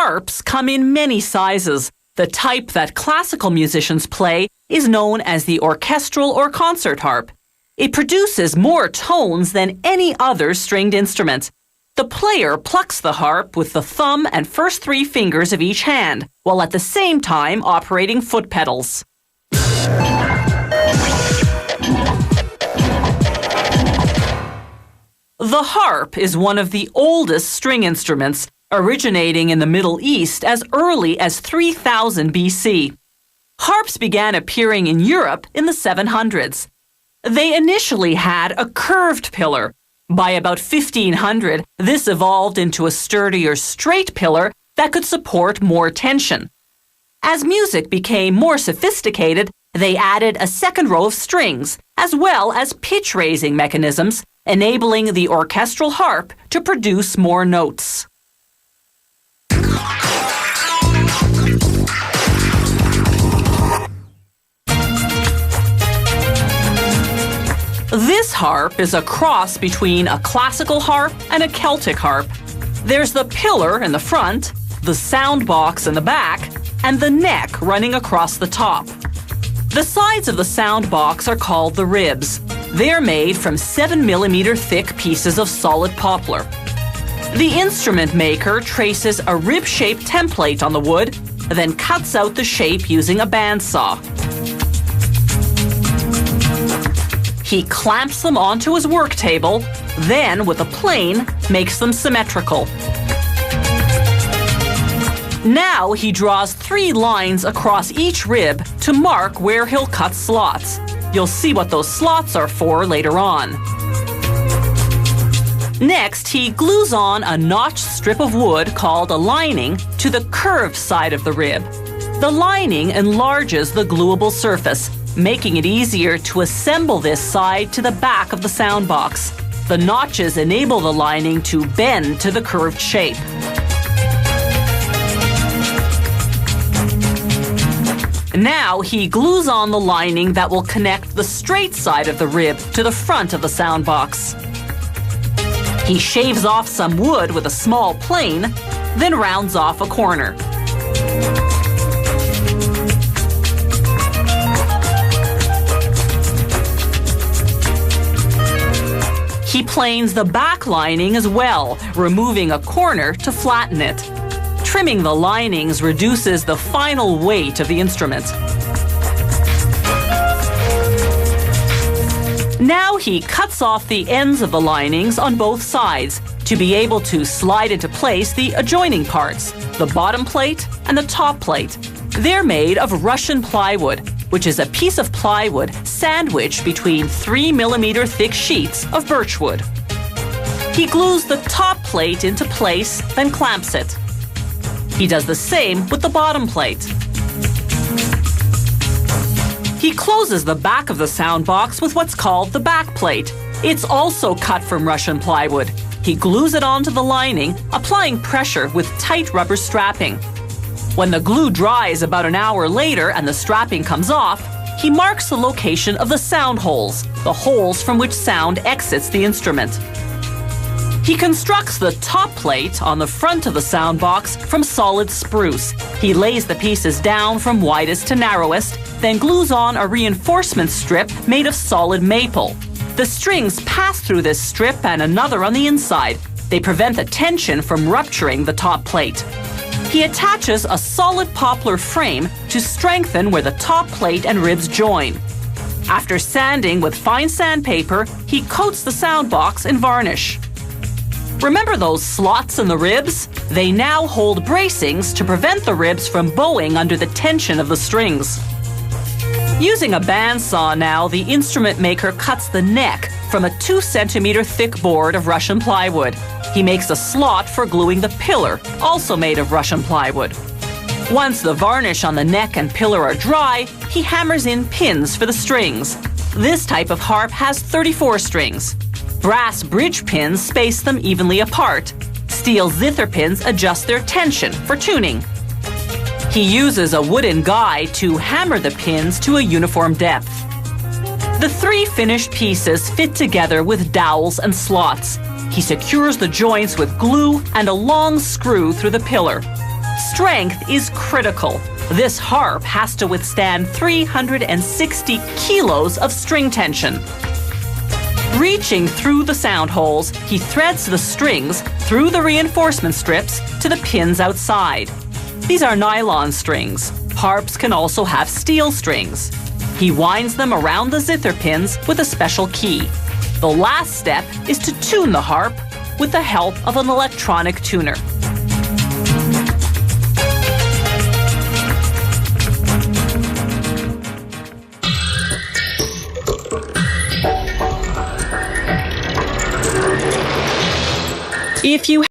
Harps come in many sizes. The type that classical musicians play is known as the orchestral or concert harp. It produces more tones than any other stringed instrument. The player plucks the harp with the thumb and first 3 fingers of each hand, while at the same time operating foot pedals. The harp is one of the oldest string instruments, originating in the Middle East as early as 3000 BC. Harps began appearing in Europe in the 700s. They initially had a curved pillar. By about 1500, this evolved into a sturdier straight pillar that could support more tension. As music became more sophisticated, they added a second row of strings, as well as pitch-raising mechanisms, enabling the orchestral harp to produce more notes. This harp is a cross between a classical harp and a Celtic harp. There's the pillar in the front, the sound box in the back, and the neck running across the top. The sides of the sound box are called the ribs. They're made from 7mm thick pieces of solid poplar. The instrument maker traces a rib-shaped template on the wood, then cuts out the shape using a bandsaw. He clamps them onto his work table, then with a plane makes them symmetrical. Now he draws 3 lines across each rib to mark where he'll cut slots. You'll see what those slots are for later on. Next, he glues on a notched strip of wood called a lining to the curved side of the rib. The lining enlarges the gluable surface, making it easier to assemble this side to the back of the sound box. The notches enable the lining to bend to the curved shape. Now he glues on the lining that will connect the straight side of the rib to the front of the sound box. He shaves off some wood with a small plane, then rounds off a corner. He planes the back lining as well, removing a corner to flatten it. Trimming the linings reduces the final weight of the instrument. Now he cuts off the ends of the linings on both sides to be able to slide into place the adjoining parts, the bottom plate and the top plate. They're made of Russian plywood, which is a piece of plywood sandwiched between 3mm thick sheets of birchwood. He glues the top plate into place, then clamps it. He does the same with the bottom plate. He closes the back of the sound box with what's called the back plate. It's also cut from Russian plywood. He glues it onto the lining, applying pressure with tight rubber strapping. When the glue dries about an hour later and the strapping comes off, he marks the location of the sound holes, the holes from which sound exits the instrument. He constructs the top plate on the front of the sound box from solid spruce. He lays the pieces down from widest to narrowest, then glues on a reinforcement strip made of solid maple. The strings pass through this strip and another on the inside. They prevent the tension from rupturing the top plate. He attaches a solid poplar frame to strengthen where the top plate and ribs join. After sanding with fine sandpaper, he coats the sound box in varnish. Remember those slots in the ribs? They now hold bracings to prevent the ribs from bowing under the tension of the strings. Using a bandsaw now, the instrument maker cuts the neck from a 2-centimeter thick board of Russian plywood. He makes a slot for gluing the pillar, also made of Russian plywood. Once the varnish on the neck and pillar are dry, he hammers in pins for the strings. This type of harp has 34 strings. Brass bridge pins space them evenly apart. Steel zither pins adjust their tension for tuning. He uses a wooden guide to hammer the pins to a uniform depth. The 3 finished pieces fit together with dowels and slots. He secures the joints with glue and a long screw through the pillar. Strength is critical. This harp has to withstand 360 kilos of string tension. Reaching through the sound holes, he threads the strings through the reinforcement strips to the pins outside. These are nylon strings. Harps can also have steel strings. He winds them around the zither pins with a special key. The last step is to tune the harp with the help of an electronic tuner. If you